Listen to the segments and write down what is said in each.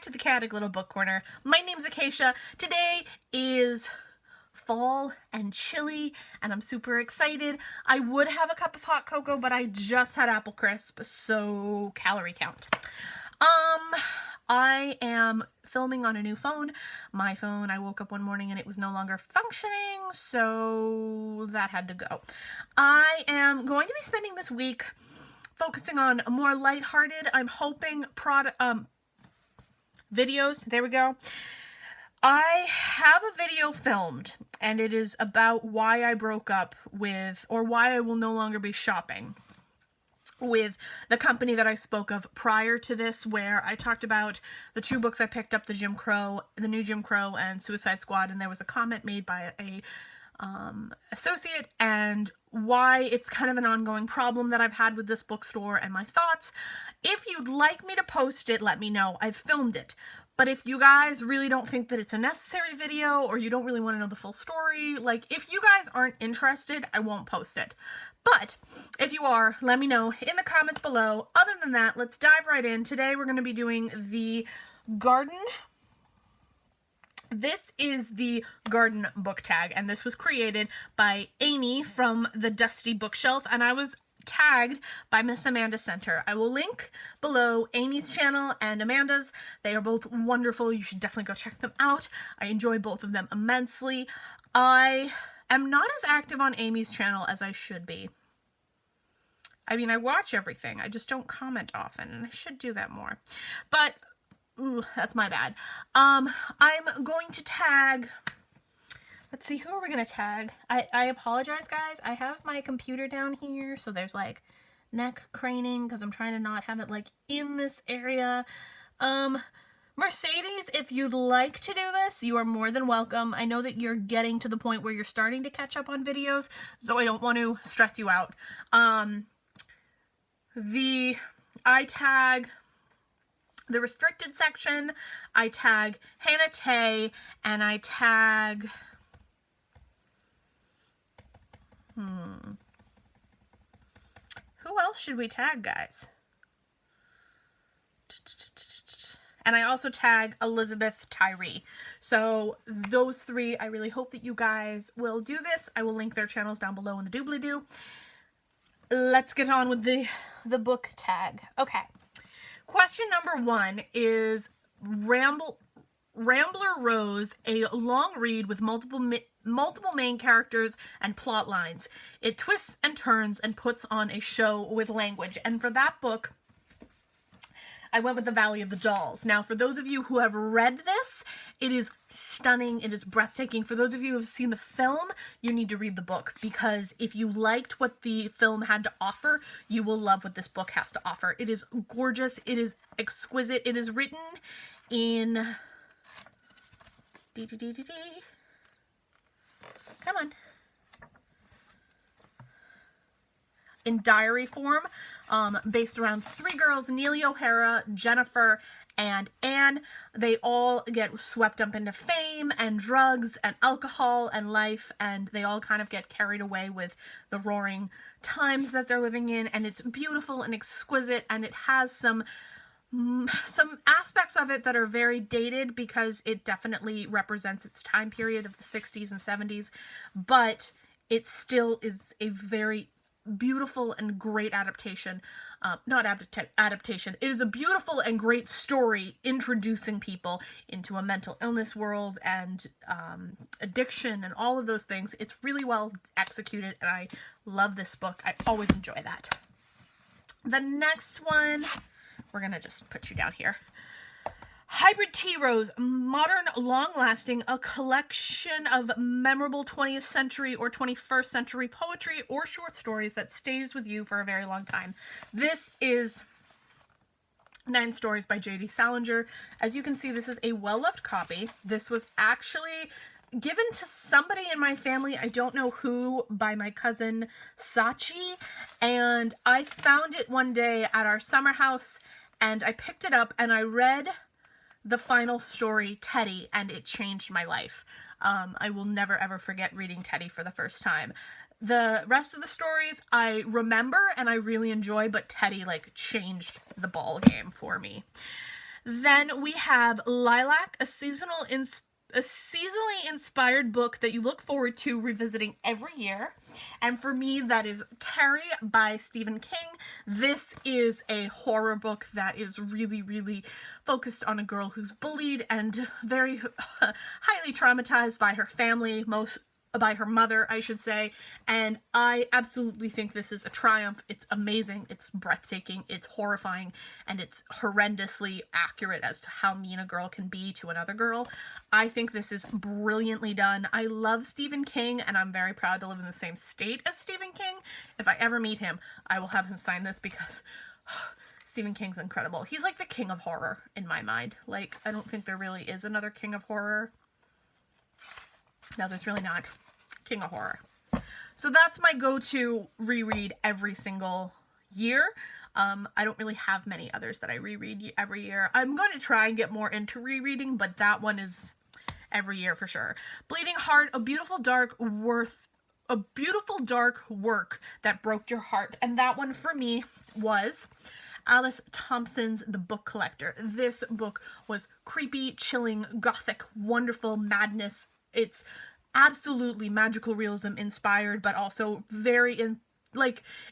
to the Chaotic Little Book Corner. My name's Acacia. Today is fall and chilly, and I'm super excited. I would have a cup of hot cocoa, but I just had apple crisp, so calorie count. I am filming on a new phone. My phone, I woke up one morning and it was no longer functioning, so that had to go. I am going to be spending this week focusing on a more lighthearted, I'm hoping, videos. There we go. I have a video filmed, and it is about why I broke up with, or why I will no longer be shopping with the company that I spoke of prior to this, where I talked about the two books I picked up, The New Jim Crow and Suicide Squad, and there was a comment made by a associate, and why it's kind of an ongoing problem that I've had with this bookstore and my thoughts. If you'd like me to post it, let me know. I've filmed it. But if you guys really don't think that it's a necessary video, or you don't really want to know the full story, like, if you guys aren't interested, I won't post it. But if you are, let me know in the comments below. Other than that, let's dive right in. Today we're going to be doing the garden. This is the garden book tag, and this was created by Amy from the Dusty Bookshelf, and I was tagged by Miss Amanda Center. I will link below Amy's channel and Amanda's. They are both wonderful. You should definitely go check them out. I enjoy both of them immensely. I am not as active on Amy's channel as I should be. I mean, I watch everything. I just don't comment often, and I should do that more. But ooh, that's my bad. I'm going to tag, let's see, who are we going to tag? I apologize, guys. I have my computer down here, so there's like neck craning because I'm trying to not have it like in this area. Mercedes, if you'd like to do this, you are more than welcome. I know that you're getting to the point where you're starting to catch up on videos, so I don't want to stress you out. I tag the restricted section, I tag Hannah Tay, and I tag, who else should we tag, guys? And I also tag Elizabeth Tyree. So those three, I really hope that you guys will do this. I will link their channels down below in the doobly-doo. Let's get on with the book tag. Okay. Question number 1 is Rambler Rose, a long read with multiple main characters and plot lines. It twists and turns and puts on a show with language. And for that book, I went with The Valley of the Dolls. Now, for those of you who have read this, it is stunning. It is breathtaking. For those of you who have seen the film, you need to read the book, because if you liked what the film had to offer, you will love what this book has to offer. It is gorgeous. It is exquisite. It is written in... Come on. In diary form, based around 3 girls, Neely O'Hara, Jennifer, and Anne. They all get swept up into fame and drugs and alcohol and life, and they all kind of get carried away with the roaring times that they're living in, and it's beautiful and exquisite, and it has some aspects of it that are very dated, because it definitely represents its time period of the 60s and 70s, but it still is a very beautiful and great adaptation. Adaptation. It is a beautiful and great story introducing people into a mental illness world and addiction and all of those things. It's really well executed, and I love this book. I always enjoy that. The next one, we're gonna just put you down here. Hybrid Tea Rose, modern, long-lasting, a collection of memorable 20th century or 21st century poetry or short stories that stays with you for a very long time. This is 9 stories by J.D. Salinger. As you can see, this is a well-loved copy. This was actually given to somebody in my family, I don't know who, by my cousin Sachi, and I found it one day at our summer house, and I picked it up and I read the final story, Teddy, and it changed my life. I will never ever forget reading Teddy for the first time. The rest of the stories I remember and I really enjoy, but Teddy like changed the ball game for me. Then we have Lilac, a seasonally inspired book that you look forward to revisiting every year. And for me, that is Carrie by Stephen King. This is a horror book that is really, really focused on a girl who's bullied and very highly traumatized by her family, by her mother, I should say, and I absolutely think this is a triumph. It's amazing, it's breathtaking, it's horrifying, and it's horrendously accurate as to how mean a girl can be to another girl. I think this is brilliantly done. I love Stephen King, and I'm very proud to live in the same state as Stephen King. If I ever meet him, I will have him sign this because Stephen King's incredible. He's like the king of horror in my mind. Like, I don't think there really is another king of horror. No, there's really not. King of horror. So that's my go-to reread every single year. I don't really have many others that I reread every year. I'm going to try and get more into rereading, but that one is every year for sure. Bleeding Heart, a beautiful dark work that broke your heart. And that one for me was Alice Thompson's The Book Collector. This book was creepy, chilling, gothic, wonderful madness. It's absolutely magical realism inspired, but also very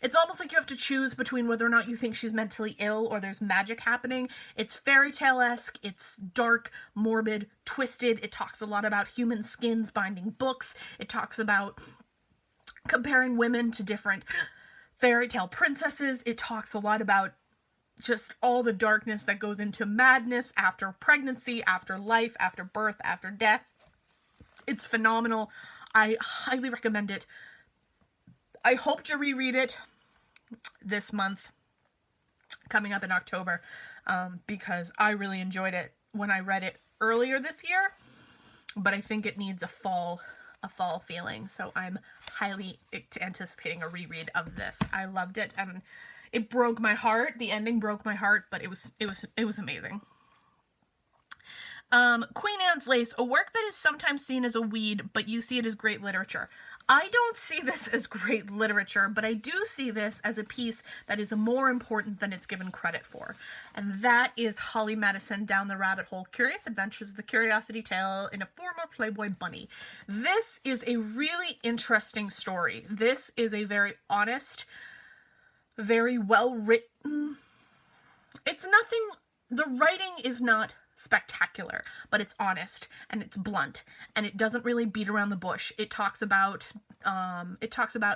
it's almost like you have to choose between whether or not you think she's mentally ill or there's magic happening. It's fairy tale-esque, it's dark, morbid, twisted. It talks a lot about human skins binding books. It talks about comparing women to different fairy tale princesses. It talks a lot about just all the darkness that goes into madness after pregnancy, after life, after birth, after death. It's phenomenal. I highly recommend it. I hope to reread it this month, coming up in October, because I really enjoyed it when I read it earlier this year, but I think it needs a fall feeling. So I'm highly anticipating a reread of this. I loved it, and it broke my heart. The ending broke my heart, but it was amazing. Queen Anne's Lace, a work that is sometimes seen as a weed, but you see it as great literature. I don't see this as great literature, but I do see this as a piece that is more important than it's given credit for. And that is Holly Madison Down the Rabbit Hole, Curious Adventures of the Curiosity Tale in a Former Playboy Bunny. This is a really interesting story. This is a very honest, very well written. It's nothing, the writing is not spectacular, but it's honest and it's blunt and it doesn't really beat around the bush. It talks about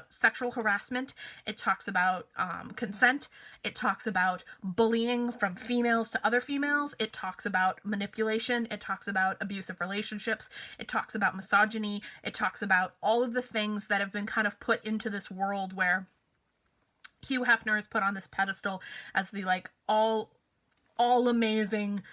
sexual harassment. It talks about consent. It talks about bullying from females to other females. It talks about manipulation. It talks about abusive relationships. It talks about misogyny. It talks about all of the things that have been kind of put into this world where Hugh Hefner is put on this pedestal as the all amazing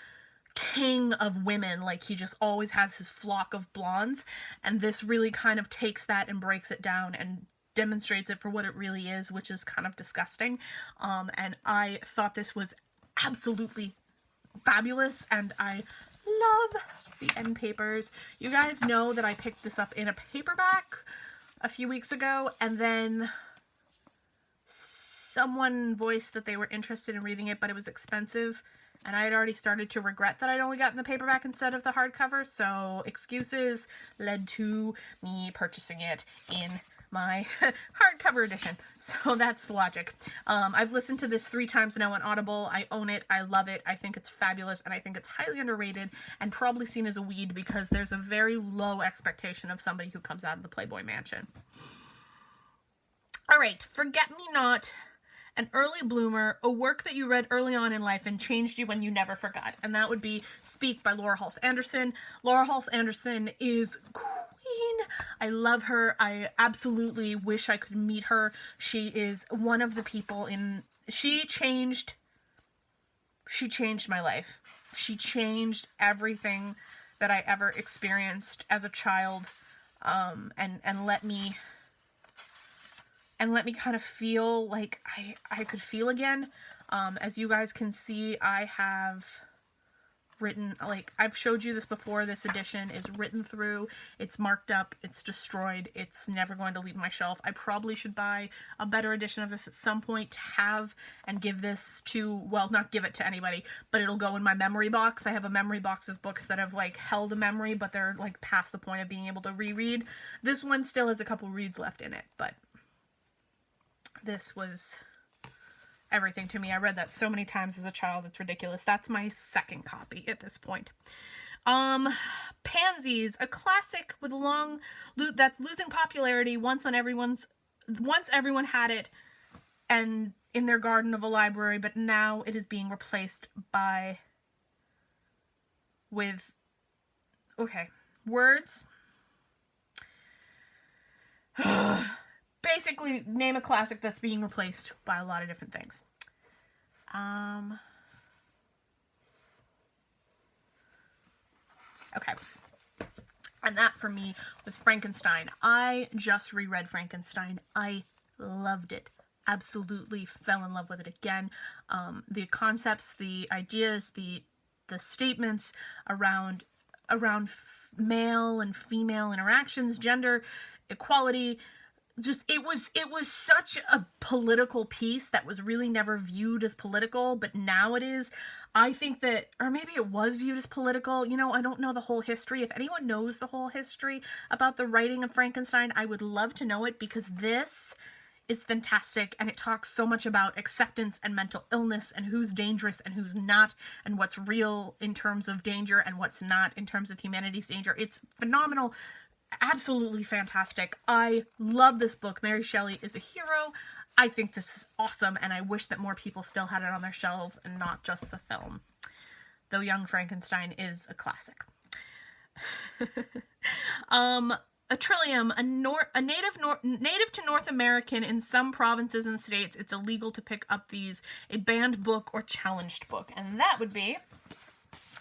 king of women. Like, he just always has his flock of blondes, and this really kind of takes that and breaks it down and demonstrates it for what it really is, which is kind of disgusting. And I thought this was absolutely fabulous, and I love the end papers. You guys know that I picked this up in a paperback a few weeks ago, and then someone voiced that they were interested in reading it, but it was expensive. And I had already started to regret that I'd only gotten the paperback instead of the hardcover, so excuses led to me purchasing it in my hardcover edition. So that's logic. I've listened to this 3 times now on Audible. I own it. I love it. I think it's fabulous, and I think it's highly underrated and probably seen as a weed because there's a very low expectation of somebody who comes out of the Playboy Mansion. All right, Forget Me Not, an early bloomer, a work that you read early on in life and changed you when you never forgot. And that would be Speak by Laura Halse Anderson. Laura Halse Anderson is queen. I love her. I absolutely wish I could meet her. She is one of the people she changed my life. She changed everything that I ever experienced as a child, and let me kind of feel like I could feel again. As you guys can see, I have written, like, I've showed you this before. This edition is written through, it's marked up, it's destroyed, it's never going to leave my shelf. I probably should buy a better edition of this at some point to have and give this to, well, not give it to anybody, but it'll go in my memory box. I have a memory box of books that have, like, held a memory, but they're, like, past the point of being able to reread. This one still has a couple reads left in it, but this was everything to me. I read that so many times as a child, it's ridiculous. That's my second copy at this point. Pansies, a classic with that's losing popularity once everyone had it and in their garden of a library, but now it is being replaced with words. Basically, name a classic that's being replaced by a lot of different things. Okay. And that, for me, was Frankenstein. I just reread Frankenstein. I loved it. Absolutely fell in love with it again. The concepts, the ideas, the statements around male and female interactions, gender equality, just it was such a political piece that was really never viewed as political, but now it is. I think that, or maybe it was viewed as political. You know, I don't know the whole history. If anyone knows the whole history about the writing of Frankenstein, I would love to know it, because this is fantastic, and it talks so much about acceptance and mental illness and who's dangerous and who's not, and what's real in terms of danger and what's not in terms of humanity's danger. It's phenomenal. Absolutely fantastic. I love this book. Mary Shelley is a hero. I think this is awesome, and I wish that more people still had it on their shelves and not just the film. Though Young Frankenstein is a classic. A Trillium, a native to North American in some provinces and states, it's illegal to pick up these, a banned book or challenged book, and that would be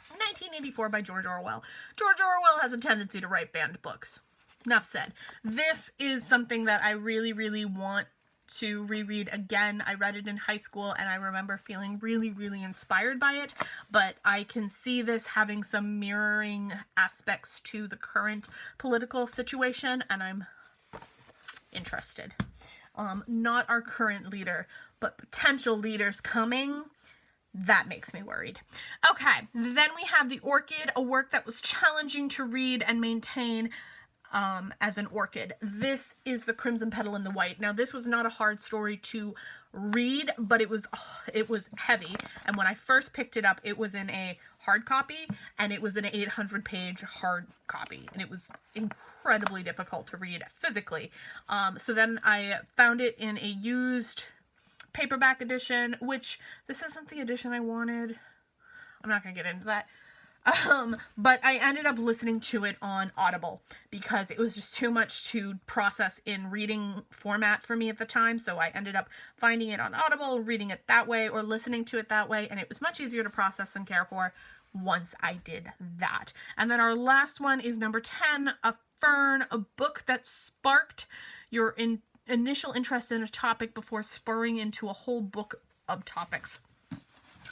1984 by George Orwell. George Orwell has a tendency to write banned books. Enough said. This is something that I really, really want to reread again. I read it in high school, and I remember feeling really, really inspired by it, but I can see this having some mirroring aspects to the current political situation, and I'm interested. Not our current leader, but potential leaders coming. That makes me worried. Okay, then we have The Orchid, a work that was challenging to read and maintain as an orchid. This is The Crimson Petal and the White. Now, this was not a hard story to read, but it was heavy. And when I first picked it up, it was in a hard copy, and it was an 800-page hard copy, and it was incredibly difficult to read physically. So then I found it in a used paperback edition, which this isn't the edition I wanted. I'm not gonna get into that. But I ended up listening to it on Audible because it was just too much to process in reading format for me at the time. So I ended up finding it on Audible, reading it that way, or listening to it that way, and it was much easier to process and care for once I did that. And then our last one is number 10, A Fern, a book that sparked your initial interest in a topic before spurring into a whole book of topics.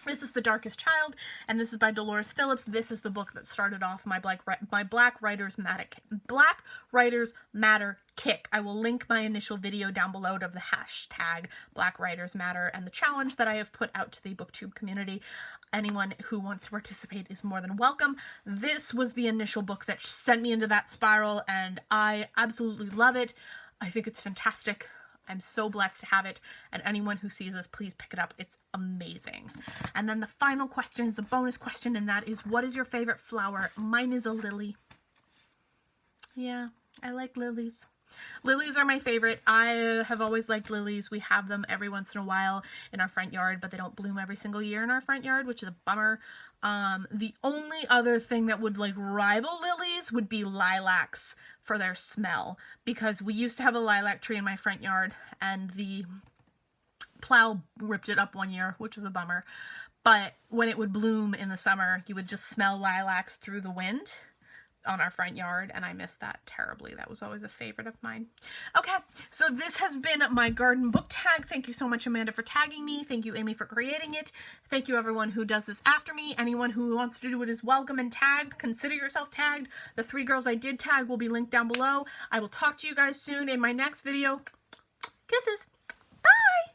This is The Darkest Child, and this is by Dolores Phillips. This is the book that started off my Black Writers Matter kick. I will link my initial video down below of the hashtag Black Writers Matter and the challenge that I have put out to the BookTube community. Anyone who wants to participate is more than welcome. This was the initial book that sent me into that spiral, and I absolutely love it. I think it's fantastic. I'm so blessed to have it, and anyone who sees this, please pick it up. It's amazing. And then the final question is a bonus question, and that is, what is your favorite flower? Mine is a lily. Yeah, I like lilies. Lilies are my favorite. I have always liked lilies. We have them every once in a while in our front yard, but they don't bloom every single year in our front yard, which is a bummer. The only other thing that would like rival lilies would be lilacs for their smell, because we used to have a lilac tree in my front yard and the plow ripped it up one year, which was a bummer. But when it would bloom in the summer, you would just smell lilacs through the wind. on our front yard, and I miss that terribly. That was always a favorite of mine. Okay, so this has been my garden book tag. Thank you so much, Amanda, for tagging me. Thank you, Amy, for creating it. Thank you, everyone who does this after me. Anyone who wants to do it is welcome and tagged. Consider yourself tagged. The 3 girls I did tag will be linked down below. I will talk to you guys soon in my next video. Kisses. Bye!